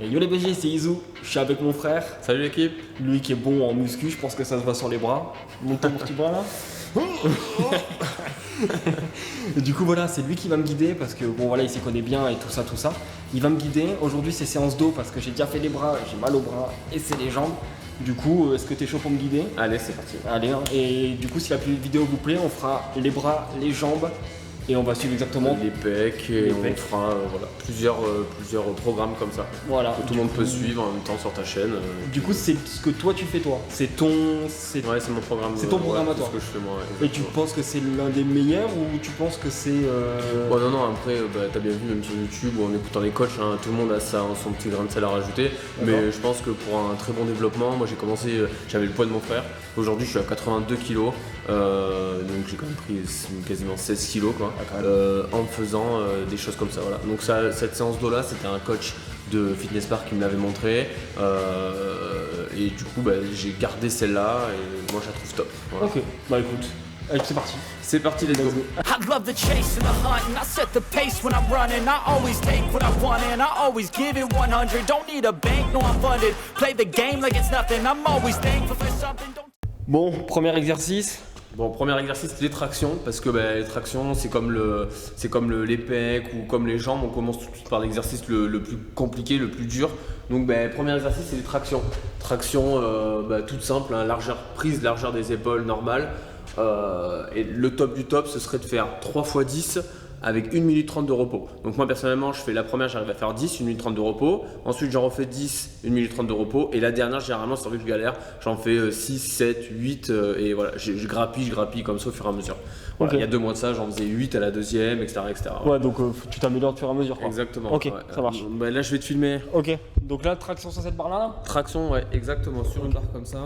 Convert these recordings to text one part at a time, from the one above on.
Et yo les BG, c'est Izou, je suis avec mon frère. Salut l'équipe. Lui qui est bon en muscu, je pense que ça se voit sur les bras. Monte ton petit bras là. Et du coup voilà, c'est lui qui va me guider parce que bon voilà, il s'y connaît bien et tout ça. Il va me guider. Aujourd'hui c'est séance dos parce que j'ai déjà fait les bras, j'ai mal aux bras et c'est les jambes. Du coup, est-ce que t'es chaud pour me guider? Allez, c'est parti. Allez, hein. Et du coup si la vidéo vous plaît, on fera les bras, les jambes. Et on va suivre exactement les pecs et on fera voilà, plusieurs programmes comme ça. Voilà. Que tout le monde peut suivre en même temps sur ta chaîne. Du coup, c'est ce que toi tu fais toi. C'est ton. Ouais, c'est mon programme. C'est ton programme à toi. C'est ce que je fais moi. Et tu penses que c'est l'un des meilleurs ou tu penses que c'est. Bon, non, après, t'as bien vu, même sur YouTube ou en écoutant les coachs, hein, tout le monde a ça, son petit grain de sel à rajouter. Mais je pense que pour un très bon développement, moi j'ai commencé, j'avais le poids de mon frère. Aujourd'hui, je suis à 82 kg. Donc j'ai quand même pris quasiment 16 kg quoi. En faisant des choses comme ça. Voilà. Donc cette séance d'eau là, c'était un coach de Fitness Park qui me l'avait montré. Et du coup, j'ai gardé celle-là et moi je la trouve top. Voilà. Ok, bah écoute, allez, c'est parti. C'est parti, let's go. I love the chase and the hunt and I set the pace when I'm running. I always take what I want and I always give it 100. Don't need a bank, no I'm funded. Play the game like it's nothing. I'm always thankful for something. Bon, premier exercice. Bon, premier exercice, les tractions, parce que les tractions, c'est comme les pecs ou comme les jambes, on commence tout de suite par l'exercice le plus compliqué, le plus dur. Donc, premier exercice, c'est les tractions. Tractions, toute simple, hein, prise largeur des épaules normale. Et le top du top, ce serait de faire 3 x 10 avec 1 minute 30 de repos. Donc moi personnellement, je fais la première, j'arrive à faire 10, 1 minute 30 de repos. Ensuite, j'en refais 10, 1 minute 30 de repos. Et la dernière, généralement, c'est vrai que je galère, j'en fais 6, 7, 8 et voilà, je grappille comme ça au fur et à mesure. Voilà, Okay. Il y a 2 mois de ça, j'en faisais 8 à la deuxième, etc. Ouais, donc tu t'améliores au fur et à mesure quoi. Exactement. Ok, ouais. ça marche. Là, je vais te filmer. Ok, donc là, traction sur cette barre là. Traction, ouais, exactement, sur une barre comme ça.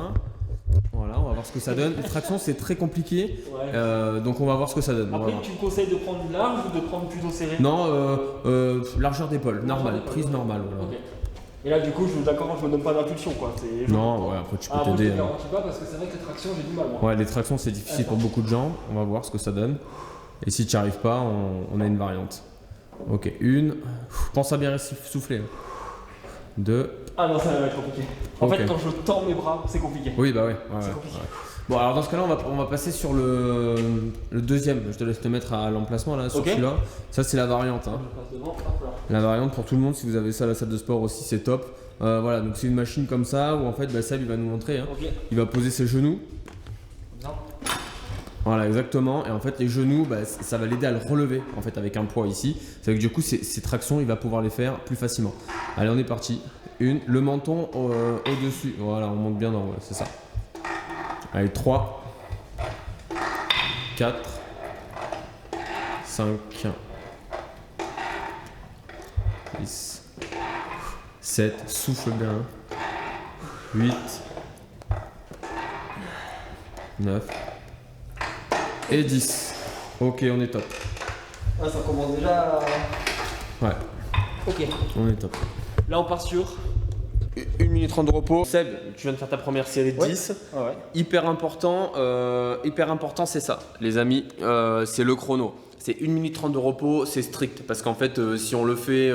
Voilà, on va voir ce que ça donne. Les tractions, c'est très compliqué, donc on va voir ce que ça donne. Après, tu me conseilles de prendre large ou de prendre plutôt serré? Non, largeur d'épaule, normale, prise normale. Voilà. Okay. Et là, du coup, d'accord, je me donne pas d'impulsion quoi. Non, ouais, après tu peux moi, t'aider. je te garantis pas parce que c'est vrai que les tractions, j'ai du mal moi. Ouais, les tractions, c'est difficile pour beaucoup de gens. On va voir ce que ça donne. Et si tu n'y arrives pas, on a une variante. Ok, une. Pense à bien souffler. 2. Ah non, ça va être compliqué. En Ok. fait, quand je tends mes bras, c'est compliqué. Oui, bah ouais. C'est compliqué. Bon, alors dans ce cas-là, on va passer sur le deuxième. Je te laisse te mettre à l'emplacement là, sur Ok. celui-là. Ça, c'est la variante. Hein. Je passe devant, hop là. La variante pour tout le monde, si vous avez ça à la salle de sport aussi, c'est top. Voilà, donc c'est une machine comme ça où en fait, Seb il va nous montrer. Hein. Ok. Il va poser ses genoux. Comme ça. Voilà, exactement. Et en fait, les genoux, ça va l'aider à le relever en fait avec un poids ici. C'est vrai que du coup, ces tractions, il va pouvoir les faire plus facilement. Allez, on est parti. Le menton au-dessus. Voilà, on monte bien dans haut, c'est ça. Allez, 3, 4, 5, 6, 7, souffle bien. 8, 9 et 10. Ok, on est top. Ah, ça commence déjà. Ouais, Ok. on est top. Là, on part sur. 1 minute 30 de repos. Seb, tu viens de faire ta première série de 10. Ah ouais. Hyper important, c'est ça, les amis, c'est le chrono. C'est 1 minute 30 de repos, c'est strict. Parce qu'en fait, si on le fait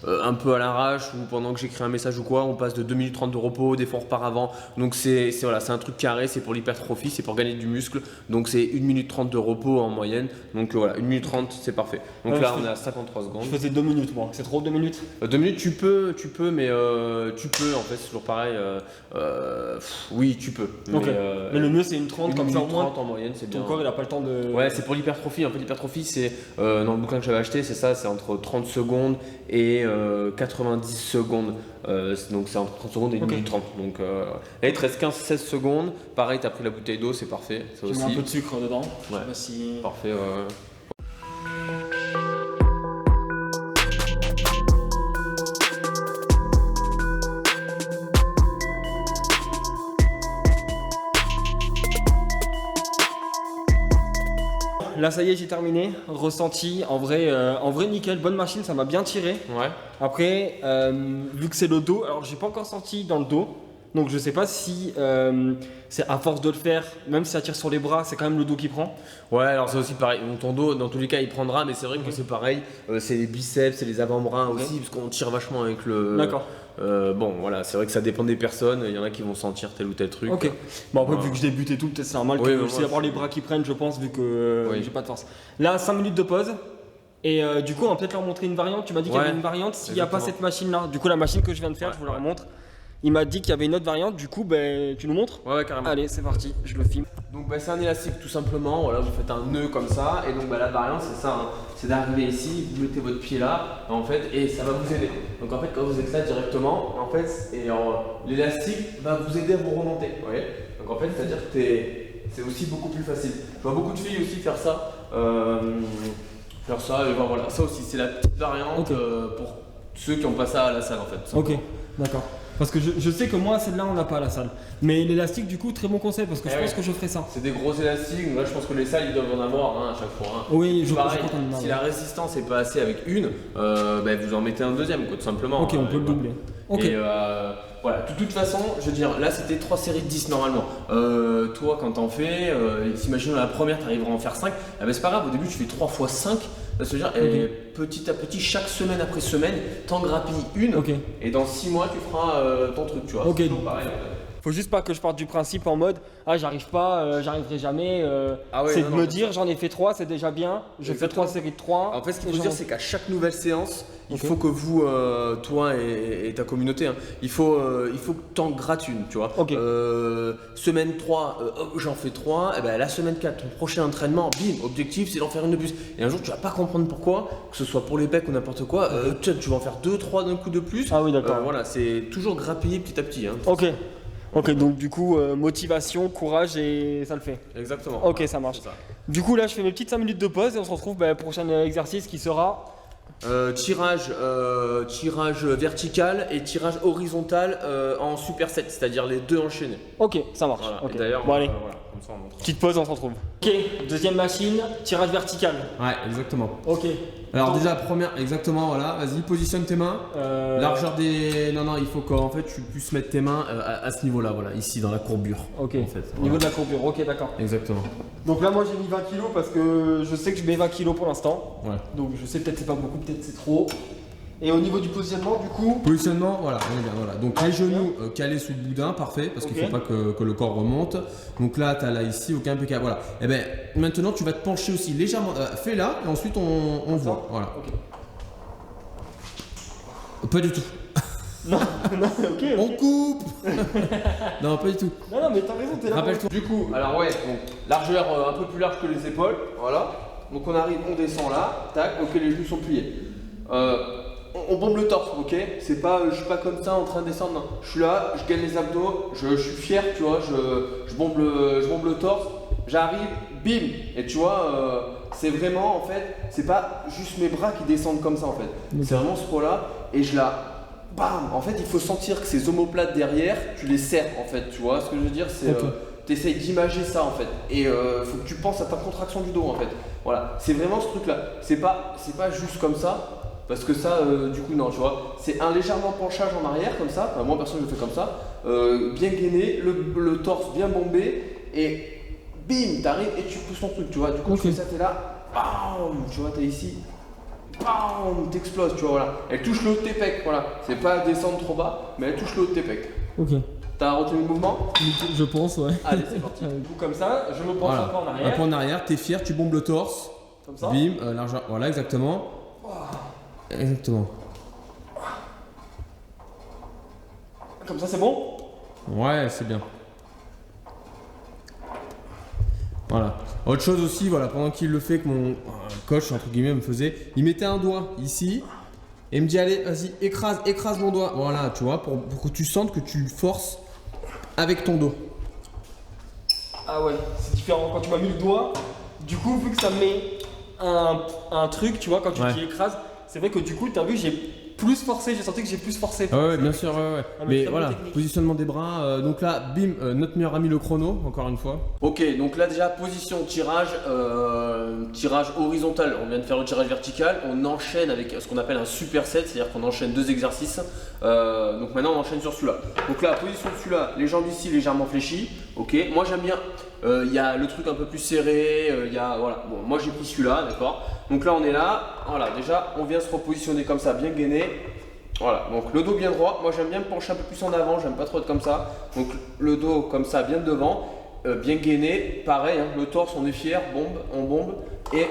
un peu à l'arrache ou pendant que j'écris un message ou quoi, on passe de 2 minutes 30 de repos, des fois on repart avant. Donc c'est un truc carré, c'est pour l'hypertrophie, c'est pour gagner du muscle. Donc c'est 1 minute 30 de repos en moyenne. Donc voilà, 1 minute 30, c'est parfait. Donc là, on est à 53 secondes. Je faisais 2 minutes moi. C'est trop 2 minutes? 2 minutes, tu peux, mais tu peux, en fait, c'est toujours pareil. Oui, tu peux. Ok. Mais le mieux, c'est une 30 comme ça au moins. 30 en moyenne, c'est Ton bien. corps, il a pas le temps de. Ouais, c'est pour l'hypertrophie. En fait, l'hypertrophie, c'est dans le bouquin que j'avais acheté, c'est ça, c'est entre 30 secondes et 90 secondes. Donc c'est entre 30 secondes et 1 minute 30. Donc là, il te reste 15-16 secondes. Pareil, tu as pris la bouteille d'eau, c'est parfait. Ça Je aussi. mets un peu de sucre dedans. Ouais. Je sais pas si. Parfait. Là, ça y est, j'ai terminé. Ressenti, en vrai, nickel. Bonne machine, ça m'a bien tiré. Ouais. Après, vu que c'est le dos, alors j'ai pas encore senti dans le dos, Donc je sais pas si c'est à force de le faire, même si ça tire sur les bras, c'est quand même le dos qui prend. Ouais, alors c'est aussi pareil. Donc, ton dos, dans tous les cas, il prendra, mais c'est vrai que c'est pareil. C'est les biceps, c'est les avant-bras aussi, parce qu'on tire vachement avec le. D'accord. Bon, voilà, c'est vrai que ça dépend des personnes. Il y en a qui vont sentir tel ou tel truc. Ok. Bon après vu que je débute et tout, peut-être c'est normal Oui, que mais c'est moi, d'abord les bras qui prennent, je pense, vu que Oui. j'ai pas de force. Là, 5 minutes de pause. Et du coup, on va peut-être leur montrer une variante. Tu m'as dit qu'il y Ouais, avait une variante s'il n'y a pas exactement. cette machine-là. Du coup, la machine que je viens de faire, Ouais, je vous la ouais. remontre. Il m'a dit qu'il y avait une autre variante. Du coup, ben, tu nous montres? Ouais, carrément. Allez, c'est parti, je le filme. Donc c'est un élastique tout simplement, voilà, vous faites un nœud comme ça et donc la variante c'est ça, hein. C'est d'arriver ici, vous mettez votre pied là en fait et ça va vous aider. Donc en fait quand vous êtes là directement, en fait l'élastique va vous aider à vous remonter, vous voyez. Donc en fait c'est à dire que c'est aussi beaucoup plus facile. Je vois beaucoup de filles aussi faire ça, et ben voilà, ça aussi c'est la petite variante Ok. pour ceux qui n'ont pas ça à la salle en fait. Ok, d'accord. Parce que je sais que moi, celle-là, on n'a pas à la salle. Mais l'élastique, du coup, très bon conseil parce que je Eh pense oui. que je ferai ça. C'est des gros élastiques, donc là je pense que les salles ils doivent en avoir à chaque fois. Hein. Oui, je Pareil, crois qu'on en a. si la résistance est pas assez avec une, vous en mettez un deuxième, quoi, tout simplement. Ok, on peut le voilà. doubler. Ok. Et voilà, de toute façon, je veux dire, là c'était 3 séries de 10 normalement. Toi, quand t'en fais, s'imagine la première, t'arriveras à en faire 5, c'est pas grave, au début tu fais 3 fois 5. Ça veut dire, et petit à petit, chaque semaine après semaine, t'en grappilles une, Ok. et dans 6 mois tu feras ton truc, tu vois. Ok. C'est toujours pareil. Faut juste pas que je parte du principe en mode j'arrive pas, j'arriverai jamais. Ah ouais, c'est non, de non, me c'est dire j'en ai fait 3, c'est déjà bien. Je fais Exactement. 3 séries de 3. En fait, ce qu'il faut se dire, c'est qu'à chaque nouvelle séance, il Ok. faut que vous, toi et ta communauté, hein, il faut que tu en grattes une, tu vois. Ok. Semaine 3, j'en fais 3, et ben, la semaine 4, ton prochain entraînement, bim, objectif, c'est d'en faire une de plus. Et un jour, tu vas pas comprendre pourquoi, que ce soit pour les pecs ou n'importe quoi, tu vas en faire 2, 3 d'un coup de plus. Ah oui, d'accord. Voilà, c'est toujours grappiller petit à petit. Hein. Ok. Ok, donc du coup, motivation, courage et ça le fait. Exactement. Ok, ça marche. C'est ça. Du coup, là, je fais mes petites 5 minutes de pause et on se retrouve pour le prochain exercice qui sera. Tirage vertical et tirage horizontal en superset, c'est-à-dire les deux enchaînés. Ok, ça marche. Voilà. Ok. Et d'ailleurs, Bon, allez, voilà, comme ça on montre. petite pause, on se retrouve. Ok, deuxième machine, tirage vertical. Ouais, exactement. Ok. Alors Attends. déjà première, exactement, voilà, vas-y, positionne tes mains. Largeur des... Non, il faut qu'en fait tu puisses mettre tes mains à ce niveau-là, voilà, ici dans la courbure. Ok, En fait, au niveau voilà. de la courbure, ok, d'accord. Exactement. Donc là, moi j'ai mis 20 kilos parce que je sais que je mets 20 kilos pour l'instant. Ouais. Donc je sais peut-être c'est pas beaucoup, peut-être c'est trop. Et au niveau du positionnement, du coup. Positionnement, voilà, on est bien, voilà. Donc les genoux calés sous le boudin, parfait, parce qu'il Ok. faut pas que le corps remonte. Donc là, tu as là ici, aucun impeccable, voilà. Et ben maintenant tu vas te pencher aussi légèrement, fais là, et ensuite on voit, voilà. Ok. Pas du tout. Non, non, ok. On coupe. Non, pas du tout. Non, mais t'as raison, t'es là. Rappelle-toi. Du coup, alors ouais, donc largeur un peu plus large que les épaules, voilà. Donc on arrive, on descend là, tac, ok, les genoux sont pliés. On bombe le torse, ok. C'est pas, je suis pas comme ça en train de descendre, non. Je suis là, je gagne les abdos, je suis fier, tu vois, je bombe le torse, j'arrive, bim. Et tu vois, c'est vraiment en fait, c'est pas juste mes bras qui descendent comme ça en fait. C'est vraiment ce point-là, et je la. Bam. En fait, il faut sentir que ces omoplates derrière, tu les serres en fait, tu vois ce que je veux dire, c'est Ok. t'essayes d'imager ça en fait, et faut que tu penses à ta contraction du dos en fait. Voilà, c'est vraiment ce truc-là. C'est pas juste comme ça, parce que ça, du coup non, tu vois, c'est un légèrement penchage en arrière comme ça. Enfin, moi perso je le fais comme ça, bien gainé, le torse bien bombé, et bim, t'arrives et tu pousses ton truc, tu vois. Du coup Ok. tu fais ça, t'es là, bam, tu vois, t'es ici. Bam, t'exploses, tu vois, voilà. Elle touche le haut de tes pecs, voilà. C'est pas descendre trop bas, mais elle touche le haut de tes pecs. Ok. T'as retenu le mouvement? Je pense, ouais. Allez, c'est parti. Du coup, comme ça, je me penche Voilà. un peu en Un arrière. peu en arrière, t'es fier, tu bombes le torse. Comme ça. Bim, largeur, voilà, exactement. Exactement. Comme ça, c'est bon? Ouais, c'est bien. Voilà. Autre chose aussi, voilà, pendant qu'il le fait, que mon coach, entre guillemets, me faisait, il mettait un doigt ici et il me dit, allez, vas-y, écrase mon doigt. Voilà, tu vois, pour que tu sentes que tu forces avec ton dos. Ah ouais, c'est différent. Quand tu m'as mis le doigt, du coup, vu que ça met un truc, tu vois, quand tu Ouais. t'y écrases, c'est vrai que du coup, t'as vu, j'ai plus forcé, j'ai senti que j'ai plus forcé. Ouais, bien sûr, ouais. Ah, mais Mais très voilà, bonne technique. positionnement des bras. Donc là, bim, notre meilleur ami le chrono, encore une fois. Ok, donc là déjà position tirage, tirage horizontal, on vient de faire le tirage vertical, on enchaîne avec ce qu'on appelle un superset, c'est-à-dire qu'on enchaîne 2 exercices, donc maintenant on enchaîne sur celui-là. Donc là, position de celui-là, les jambes ici légèrement fléchies, ok, moi j'aime bien, il y a le truc un peu plus serré, voilà, bon, moi j'ai pris celui-là, d'accord, donc là on est là, voilà, déjà on vient se repositionner comme ça, bien gainé. Voilà, donc le dos bien droit, moi j'aime bien me pencher un peu plus en avant, j'aime pas trop être comme ça, donc le dos comme ça bien devant, bien gainé, pareil, hein, le torse on est fier, on bombe et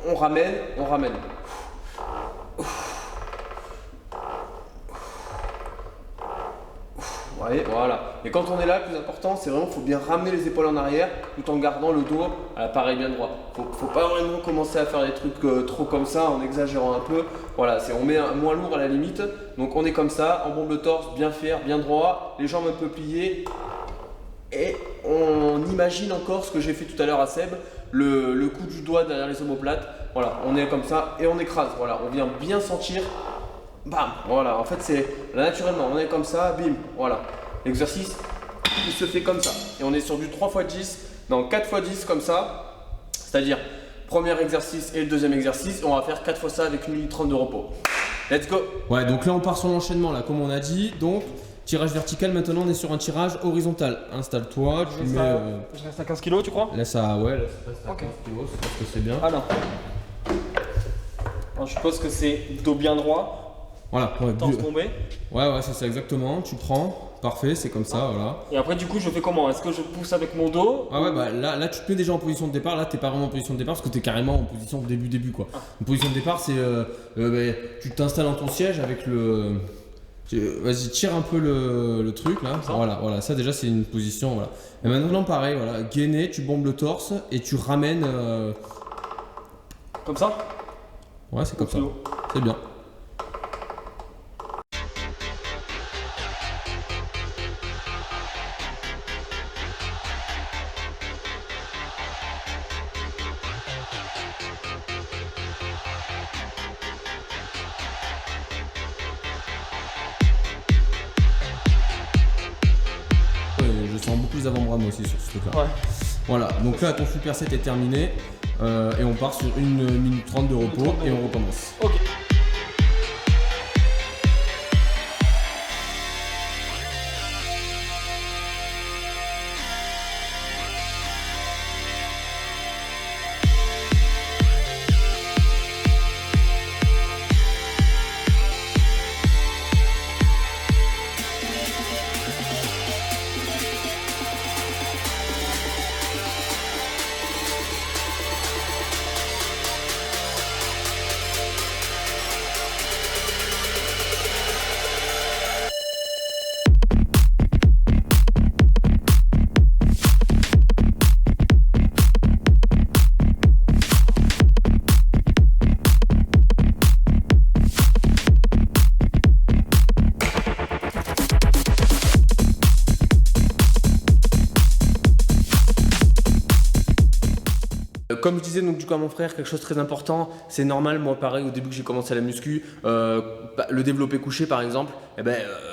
on ramène. Ouais, voilà, et quand on est là, le plus important c'est vraiment, faut bien ramener les épaules en arrière tout en gardant le dos à l'appareil bien droit. Faut pas vraiment commencer à faire des trucs trop comme ça en exagérant un peu. Voilà, on met moins lourd à la limite, donc on est comme ça, on bombe le torse, bien fier, bien droit, les jambes un peu pliées. Et on imagine encore ce que j'ai fait tout à l'heure à Seb, le coup du doigt derrière les omoplates. Voilà, on est comme ça et on écrase. Voilà, on vient bien sentir. Bam, voilà, en fait c'est naturellement, on est comme ça, bim, voilà. L'exercice, il se fait comme ça. Et on est sur du 3x10, dans 4x10 comme ça. C'est-à-dire, premier exercice et le deuxième exercice, on va faire 4 fois ça avec 1 minute 30 de repos. Let's go. Ouais, donc là on part sur l'enchaînement, là, comme on a dit. Donc, tirage vertical, maintenant on est sur un tirage horizontal. Installe-toi, tu mets. Je reste à 15 kg, tu crois? Laisse à. Ouais, laisse à Ok. 15 kilos, je pense que c'est bien. Ah non. Alors, je suppose que c'est dos bien droit, Voilà, ouais, torse bombé. ouais, c'est ça exactement. Tu prends, parfait, c'est comme ça, voilà. Et après, du coup, je fais comment? Est-ce que je pousse avec mon dos? Ah ouais, bah là tu te mets déjà en position de départ. Là, t'es pas vraiment en position de départ parce que t'es carrément en position début quoi. Une position de départ, c'est tu t'installes dans ton siège avec le. Vas-y, tire un peu le truc là. Voilà, ça déjà c'est une position. Voilà. Et maintenant, pareil, voilà, gainé, tu bombes le torse et tu ramènes. Comme ça? Ouais, c'est comme ça. Au plus haut. C'est bien. Je sens beaucoup les avant-bras moi aussi sur ce truc là. Ouais. Voilà, donc là ton superset est terminé et on part sur 1 minute 30 de repos et on recommence. Ok. Comme je disais donc du coup à mon frère, quelque chose de très important, c'est normal, moi pareil au début que j'ai commencé la muscu, le développé couché par exemple,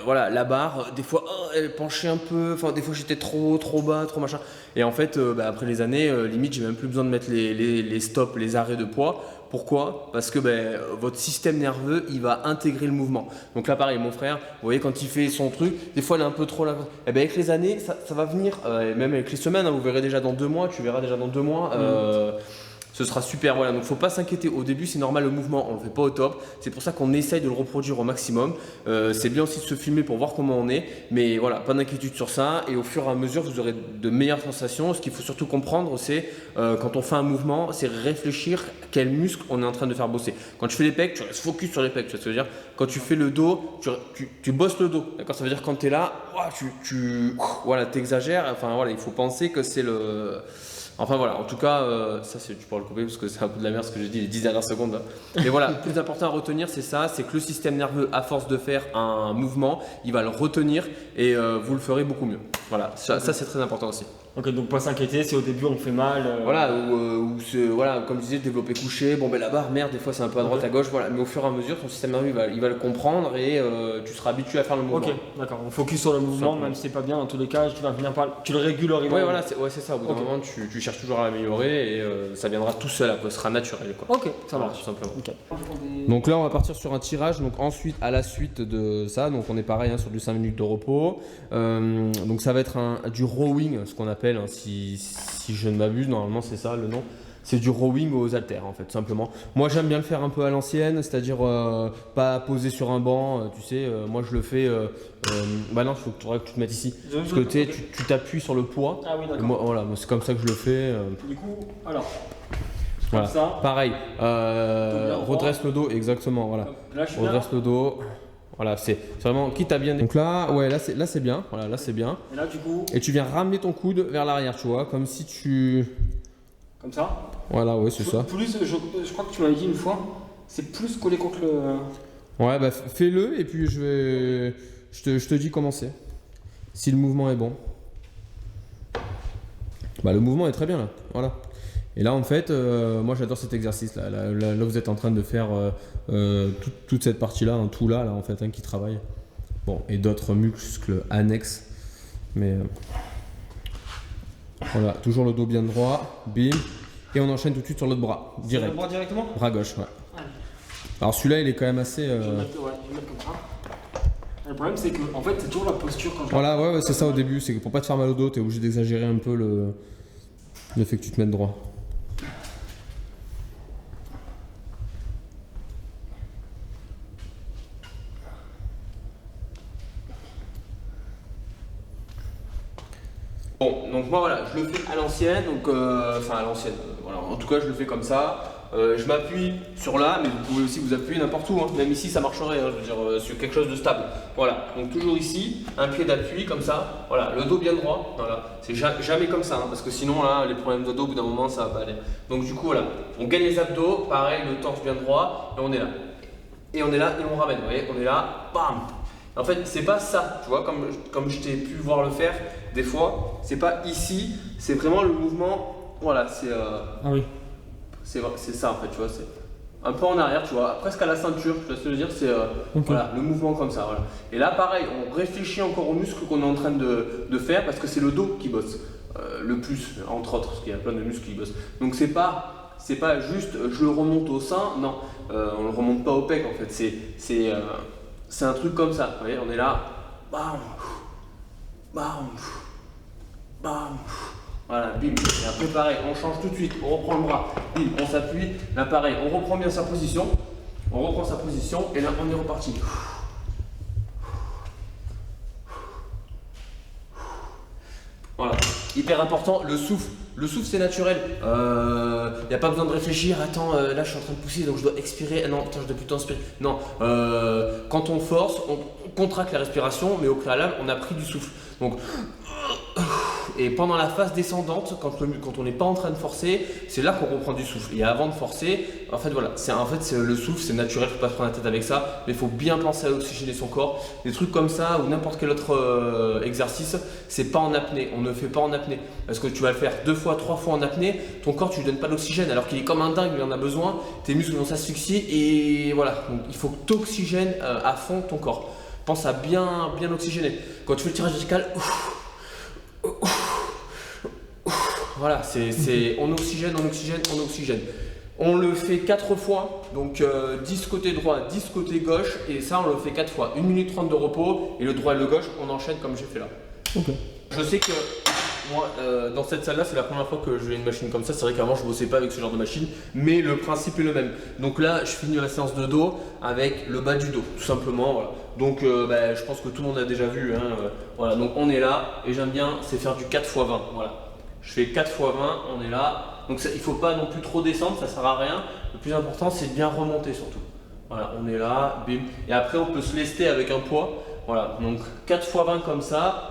voilà, la barre, des fois elle penchait un peu, enfin des fois j'étais trop bas, trop machin. Et en fait après les années, limite j'ai même plus besoin de mettre les stops, les arrêts de poids. Pourquoi? Parce que votre système nerveux il va intégrer le mouvement. Donc là pareil, mon frère, vous voyez quand il fait son truc, des fois il est un peu trop là. Avec les années, ça va venir, même avec les semaines, hein, vous verrez déjà dans 2 mois, tu verras déjà dans 2 mois. Ce sera super, voilà, donc faut pas s'inquiéter, au début c'est normal le mouvement, on le fait pas au top, c'est pour ça qu'on essaye de le reproduire au maximum, c'est bien aussi de se filmer pour voir comment on est, mais voilà, pas d'inquiétude sur ça, et au fur et à mesure vous aurez de meilleures sensations. Ce qu'il faut surtout comprendre c'est, quand on fait un mouvement, c'est réfléchir quel muscle on est en train de faire bosser. Quand tu fais les pecs, tu restes focus sur les pecs, tu vois ce que je veux dire. Quand tu fais le dos, tu bosses le dos, d'accord, ça veut dire quand tu es là, voilà, t'exagères, enfin voilà, il faut penser que c'est le... Enfin voilà, en tout cas, ça tu pourras le couper parce que c'est un peu de la merde ce que j'ai dit les 10 dernières secondes. Mais voilà, le plus important à retenir c'est ça, c'est que le système nerveux, à force de faire un mouvement, il va le retenir et vous le ferez beaucoup mieux. Voilà, ça c'est très important aussi. Ok, donc pas s'inquiéter si au début on fait mal. Voilà, voilà, comme je disais, développer couché, bon ben la barre, merde, des fois c'est un peu à droite, à gauche, voilà. Mais au fur et à mesure, ton système nerveux il va le comprendre et tu seras habitué à faire le mouvement. Ok, d'accord. On focus sur le mouvement, même si c'est pas bien, dans tous les cas, tu vas venir tu le réguleras. Ouais, voilà, c'est ça. Au bout d'un moment, tu cherches toujours à l'améliorer et ça viendra tout seul, après, ce sera naturel, quoi. Ok, ça Voilà, marche. tout simplement. Ok. Donc là, on va partir sur un tirage. Donc ensuite, à la suite de ça, donc on est pareil hein, sur du 5 minutes de repos. Donc ça va être du rowing, ce qu'on appelle, hein, si je ne m'abuse, normalement c'est ça le nom. C'est du rowing aux haltères en fait, tout simplement. Moi j'aime bien le faire un peu à l'ancienne, c'est-à-dire pas poser sur un banc, tu sais. Moi je le fais. Bah non, il faudrait que tu te mettes ici. Parce que tu t'appuies sur le poids. Ah oui, d'accord. Moi, voilà, c'est comme ça que je le fais. Du coup, alors. Voilà. Comme ça. Pareil. bien Redresse le dos, exactement. Voilà. Là, je suis bien. Redresse le dos. Voilà, c'est vraiment quitte à bien. Donc là, ouais, là c'est bien. Voilà, là c'est bien. Et là, du coup, Et tu viens ramener ton coude vers l'arrière, tu vois, comme si tu. comme ça. Voilà, ouais, c'est ça. Plus, je crois que tu m'avais dit une fois, c'est plus collé contre le. Ouais, bah fais-le et puis je te dis comment c'est. Si le mouvement est bon. Bah le mouvement est très bien là. Voilà. Et là en fait, moi j'adore cet exercice là. Là, vous êtes en train de faire toute cette partie là, tout là en fait, hein, qui travaille. Bon, et d'autres muscles annexes. Mais voilà, toujours le dos bien droit. Bim. Et on enchaîne tout de suite sur l'autre bras. Direct. Le bras directement. Bras gauche, ouais. Allez. Alors celui-là il est quand même assez. Je vais le mettre comme ça. Le problème, c'est que, en fait, c'est toujours la posture quand je. Voilà, ouais, c'est ça au début, c'est que pour pas te faire mal au dos, t'es obligé d'exagérer un peu le fait que tu te mettes droit. Bon, donc moi voilà, je le fais à l'ancienne, donc enfin à l'ancienne, voilà, en tout cas je le fais comme ça. Je m'appuie sur là, mais vous pouvez aussi vous appuyer n'importe où, hein. Même ici ça marcherait, hein, je veux dire, sur quelque chose de stable. Voilà, donc toujours ici, un pied d'appui comme ça, voilà, le dos bien droit, voilà. C'est jamais comme ça, hein, parce que sinon là, les problèmes de dos, au bout d'un moment, ça va pas aller. Donc du coup voilà, on gagne les abdos, pareil, le torse bien droit, et on est là. Et on est là, et on ramène, vous voyez, on est là, bam. En fait, c'est pas ça, tu vois, comme je t'ai pu voir le faire des fois, c'est pas ici, c'est vraiment le mouvement, voilà, c'est Ah oui. c'est ça en fait, tu vois, c'est un peu en arrière, tu vois, presque à la ceinture, tu vois ce que je veux dire, c'est voilà, le mouvement comme ça, voilà. Et là, pareil, on réfléchit encore aux muscles qu'on est en train de faire parce que c'est le dos qui bosse le plus, entre autres, parce qu'il y a plein de muscles qui bossent. Donc c'est pas juste je le remonte au sein, non, on le remonte pas au pec en fait, c'est un truc comme ça, vous voyez, on est là, bam, bam, bam. Voilà, bim, et après pareil, on change tout de suite, on reprend le bras, bim, on s'appuie, là pareil, on reprend bien sa position, et là on est reparti. Voilà, hyper important, le souffle c'est naturel, il n'y a pas besoin de réfléchir, attends, là je suis en train de pousser donc je dois expirer, ah non putain je dois plutôt inspirer, non, quand on force, on contracte la respiration, mais au préalable on a pris du souffle, donc et pendant la phase descendante, quand on n'est pas en train de forcer, c'est là qu'on reprend du souffle. Et avant de forcer, en fait voilà, le souffle, c'est naturel, faut pas se prendre la tête avec ça, mais il faut bien penser à oxygéner son corps. Des trucs comme ça ou n'importe quel autre exercice, c'est pas en apnée. On ne fait pas en apnée parce que tu vas le faire 2 fois, 3 fois en apnée, ton corps tu lui donnes pas d'oxygène alors qu'il est comme un dingue, il en a besoin. Tes muscles vont s'asphyxier et voilà. Donc il faut que tu oxygènes à fond ton corps. Pense à bien oxygéner. Quand tu fais le tirage vertical. Voilà, on oxygène. On le fait 4 fois, donc 10 côté droit, 10 côté gauche, et ça on le fait 4 fois. 1 minute 30 de repos, et le droit et le gauche, on enchaîne comme j'ai fait là. Ok. Je sais que moi, dans cette salle-là, c'est la première fois que je vais une machine comme ça. C'est vrai qu'avant je bossais pas avec ce genre de machine, mais le principe est le même. Donc là, je finis la séance de dos avec le bas du dos, tout simplement. Voilà. Donc je pense que tout le monde a déjà vu. Hein, voilà, donc on est là, et j'aime bien, c'est faire du 4 x 20. Voilà. Je fais 4 x 20, on est là. Donc ça, il ne faut pas non plus trop descendre, ça sert à rien. Le plus important, c'est de bien remonter surtout. Voilà, on est là, bim. Et après, on peut se lester avec un poids. Voilà, donc 4 x 20 comme ça.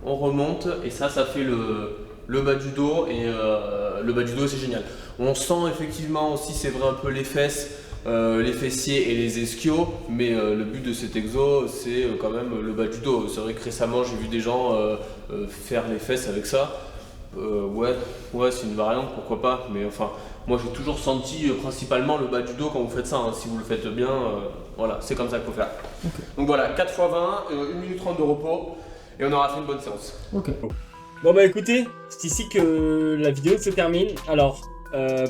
On remonte et ça fait le bas du dos. Et le bas du dos, c'est génial. On sent effectivement aussi, c'est vrai, un peu les fesses. les fessiers et les ischios, mais le but de cet exo c'est quand même le bas du dos. C'est vrai que récemment j'ai vu des gens faire les fesses avec ça. Ouais, c'est une variante, pourquoi pas, mais enfin moi j'ai toujours senti principalement le bas du dos quand vous faites ça, hein. Si vous le faites bien, voilà, c'est comme ça qu'il faut faire. Ok. Donc voilà, 4 x 20, 1 minute 30 de repos et on aura fait une bonne séance. Ok. Bon bah écoutez, c'est ici que la vidéo se termine. Alors,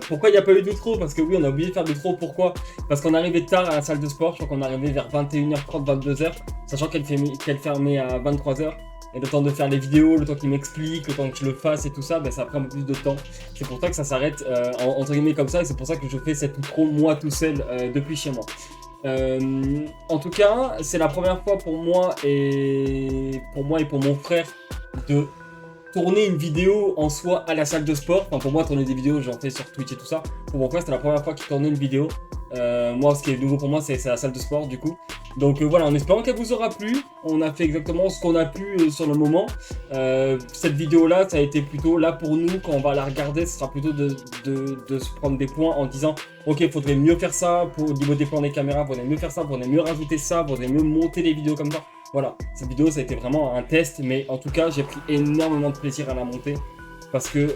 pourquoi il n'y a pas eu d'outro? Parce que oui, on a oublié de faire d'outro. Pourquoi? Parce qu'on arrivait tard à la salle de sport. Je crois qu'on arrivait vers 21h30, 22h, sachant qu'elle fermait à 23h. Et le temps de faire les vidéos, le temps qu'il m'explique, le temps que je le fasse et tout ça, ben ça prend un peu plus de temps. C'est pour ça que ça s'arrête entre guillemets comme ça, et c'est pour ça que je fais cette outro moi tout seul depuis chez moi. En tout cas, c'est la première fois pour moi et pour mon frère de tourner une vidéo en soi à la salle de sport. Enfin, pour moi, tourner des vidéos, j'en fais sur Twitch et tout ça. Pour mon frère, c'était la première fois qu'il tournait une vidéo. Moi, ce qui est nouveau pour moi, c'est la salle de sport du coup. Donc voilà, en espérant qu'elle vous aura plu. On a fait exactement ce qu'on a pu sur le moment. Cette vidéo là, ça a été plutôt là pour nous, quand on va la regarder, ce sera plutôt de se prendre des points en disant ok, il faudrait mieux faire ça au niveau des plans des caméras, faudrait mieux faire ça, faudrait mieux rajouter ça, faudrait mieux monter les vidéos comme ça. Voilà, cette vidéo ça a été vraiment un test, mais en tout cas j'ai pris énormément de plaisir à la monter. Parce que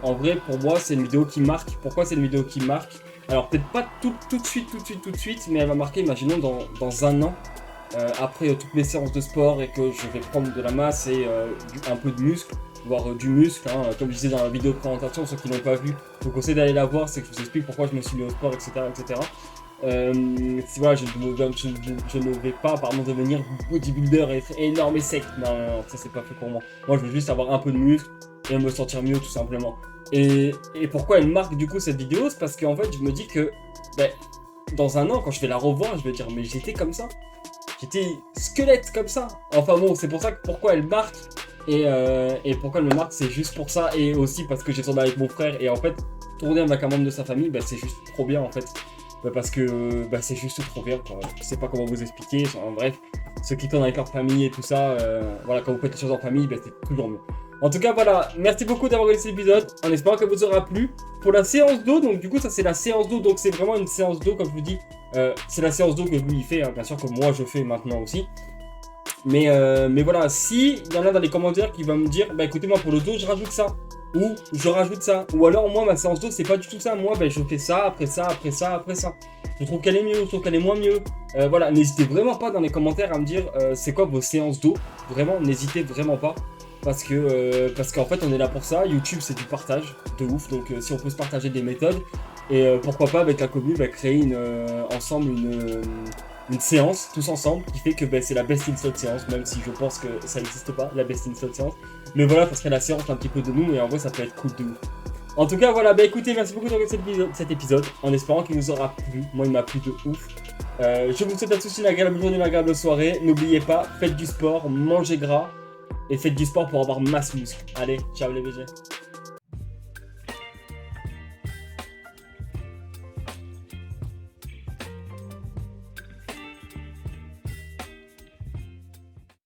en vrai pour moi c'est une vidéo qui marque. Pourquoi c'est une vidéo qui marque? Alors peut-être pas tout de suite, mais elle va marquer, imaginons dans un an, après toutes mes séances de sport et que je vais prendre de la masse et un peu de muscle, voire du muscle, hein, comme je disais dans la vidéo de présentation, ceux qui l'ont pas vu, je vous conseille d'aller la voir, c'est que je vous explique pourquoi je me suis mis au sport, etc. Voilà, je ne vais pas devenir bodybuilder et être énorme et sec, non, ça c'est pas fait pour moi. Moi je veux juste avoir un peu de muscle et me sentir mieux tout simplement. Et pourquoi elle marque du coup cette vidéo? C'est parce qu'en fait je me dis que dans un an quand je vais la revoir, je vais dire mais j'étais comme ça, j'étais squelette comme ça. Enfin bon, c'est pour ça que pourquoi elle marque et pourquoi elle me marque, c'est juste pour ça, et aussi parce que j'ai tourné avec mon frère et en fait tourner avec un membre de sa famille, c'est juste trop bien en fait. Parce que c'est juste trop bien quoi. Je sais pas comment vous expliquer, enfin, bref, ceux qui tournent avec leur famille et tout ça, voilà, quand vous faites les choses en famille, c'est toujours mieux. En tout cas voilà, merci beaucoup d'avoir regardé cet épisode, en espérant que vous aura plu. Pour la séance d'eau, donc du coup ça c'est la séance d'eau, donc c'est vraiment une séance d'eau comme je vous dis, c'est la séance d'eau que lui il fait, hein, bien sûr que moi je fais maintenant aussi. Mais voilà, si il y en a dans les commentaires qui va me dire, écoutez moi pour le dos je rajoute ça, ou je rajoute ça, ou alors moi ma séance d'eau c'est pas du tout ça, moi je fais ça, après ça, après ça, après ça. Je trouve qu'elle est mieux, je trouve qu'elle est moins mieux. Voilà, n'hésitez vraiment pas dans les commentaires à me dire c'est quoi vos séances d'eau, vraiment, n'hésitez vraiment pas. Parce qu'en fait on est là pour ça, YouTube c'est du partage de ouf, donc si on peut se partager des méthodes, et pourquoi pas avec la commu créer ensemble une séance, tous ensemble, qui fait que c'est la best in slot séance, même si je pense que ça n'existe pas, la best in slot séance. Mais voilà, ça serait la séance un petit peu de nous, et en vrai ça peut être cool de ouf. En tout cas voilà, écoutez, merci beaucoup d'avoir regardé cet épisode, en espérant qu'il vous aura plu. Moi il m'a plu de ouf. Je vous souhaite à tous une agréable journée, une agréable soirée. N'oubliez pas, faites du sport, mangez gras, et faites du sport pour avoir masse muscle. Allez, ciao les BG.